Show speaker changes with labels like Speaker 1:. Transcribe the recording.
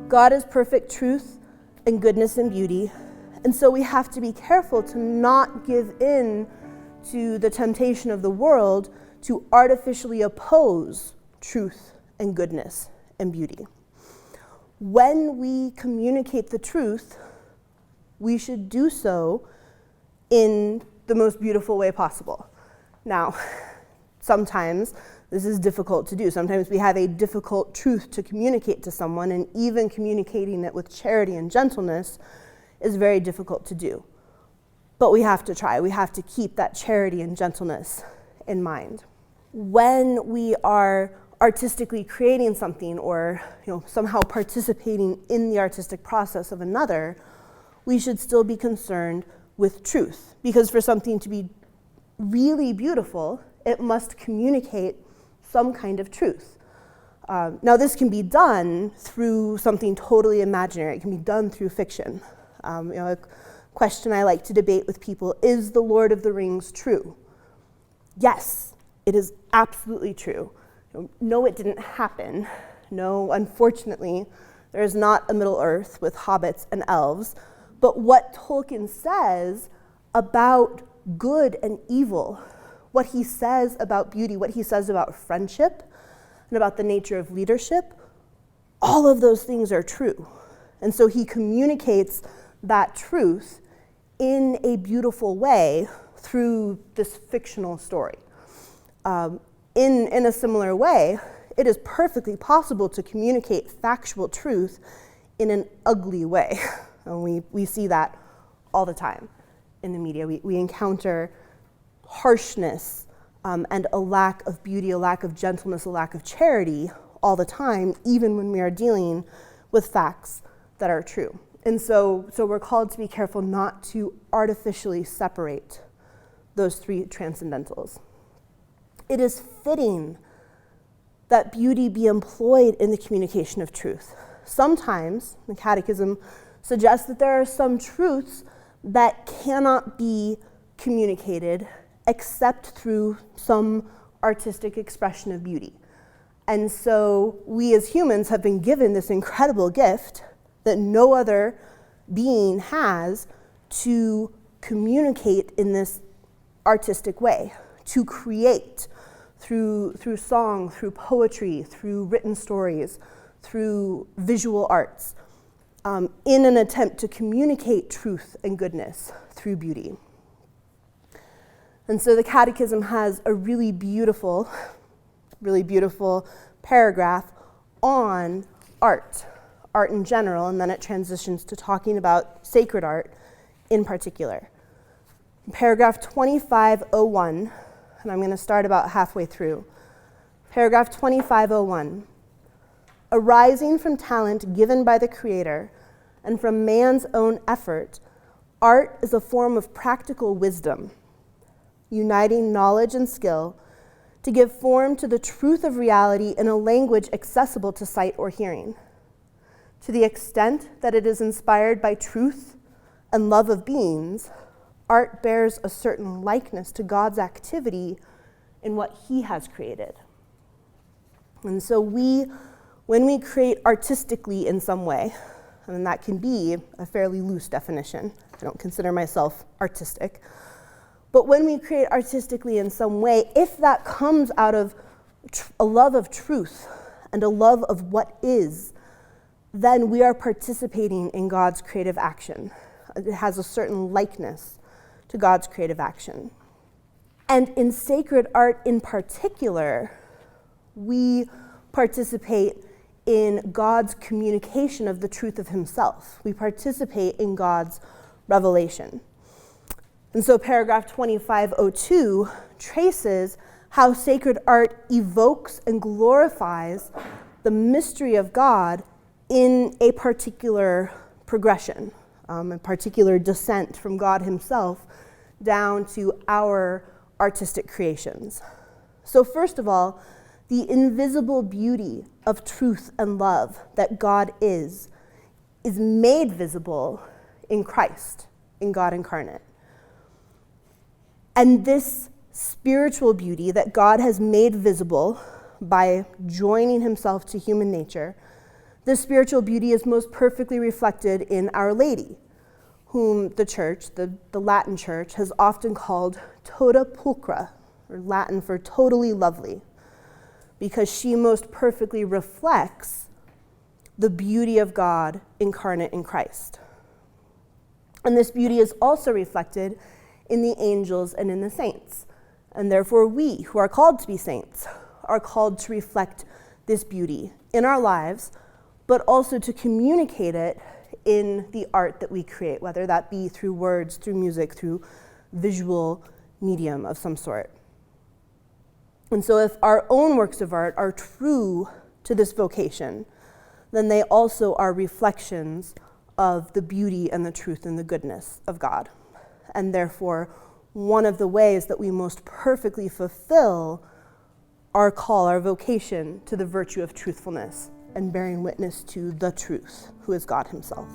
Speaker 1: God is perfect truth and goodness and beauty, and so we have to be careful to not give in to the temptation of the world to artificially oppose truth and goodness and beauty. When we communicate the truth, we should do so in the most beautiful way possible. Now, sometimes this is difficult to do. Sometimes we have a difficult truth to communicate to someone, and even communicating it with charity and gentleness is very difficult to do. But we have to try. We have to keep that charity and gentleness in mind. When we are artistically creating something or somehow participating in the artistic process of another, we should still be concerned with truth. Because for something to be really beautiful, it must communicate some kind of truth. Now this can be done through something totally imaginary. It can be done through fiction. A question I like to debate with people, is The Lord of the Rings true? Yes, it is absolutely true. No, it didn't happen. No, unfortunately, there is not a Middle Earth with hobbits and elves. But what Tolkien says about good and evil, what he says about beauty, what he says about friendship, and about the nature of leadership, all of those things are true. And so he communicates that truth in a beautiful way through this fictional story. In a similar way, it is perfectly possible to communicate factual truth in an ugly way. And we see that all the time in the media. We encounter harshness and a lack of beauty, a lack of gentleness, a lack of charity all the time, even when we are dealing with facts that are true. And so we're called to be careful not to artificially separate those three transcendentals. It is fitting that beauty be employed in the communication of truth. Sometimes the Catechism suggests that there are some truths that cannot be communicated except through some artistic expression of beauty. And so we as humans have been given this incredible gift that no other being has to communicate in this artistic way, to create through song, through poetry, through written stories, through visual arts, in an attempt to communicate truth and goodness through beauty. And so the Catechism has a really beautiful paragraph on art in general, and then it transitions to talking about sacred art in particular. Paragraph 2501, and I'm going to start about halfway through. Paragraph 2501. Arising from talent given by the Creator and from man's own effort, art is a form of practical wisdom, uniting knowledge and skill to give form to the truth of reality in a language accessible to sight or hearing. To the extent that it is inspired by truth and love of beings, art bears a certain likeness to God's activity in what He has created. And so when we create artistically in some way, and that can be a fairly loose definition, I don't consider myself artistic, but when we create artistically in some way, if that comes out of a love of truth and a love of what is, then we are participating in God's creative action. It has a certain likeness to God's creative action. And in sacred art in particular, we participate in God's communication of the truth of Himself. We participate in God's revelation. And so paragraph 2502 traces how sacred art evokes and glorifies the mystery of God in a particular progression, a particular descent from God Himself down to our artistic creations. So first of all, the invisible beauty of truth and love that God is made visible in Christ, in God incarnate. And this spiritual beauty that God has made visible by joining Himself to human nature, This spiritual beauty is most perfectly reflected in Our Lady, whom the church, the Latin church, has often called tota pulchra, or Latin for totally lovely, because she most perfectly reflects the beauty of God incarnate in Christ. And this beauty is also reflected in the angels and in the saints. And therefore we, who are called to be saints, are called to reflect this beauty in our lives, but also to communicate it in the art that we create, whether that be through words, through music, through visual medium of some sort. And so if our own works of art are true to this vocation, then they also are reflections of the beauty and the truth and the goodness of God. And therefore, one of the ways that we most perfectly fulfill our call, our vocation to the virtue of truthfulness and bearing witness to the truth, who is God himself.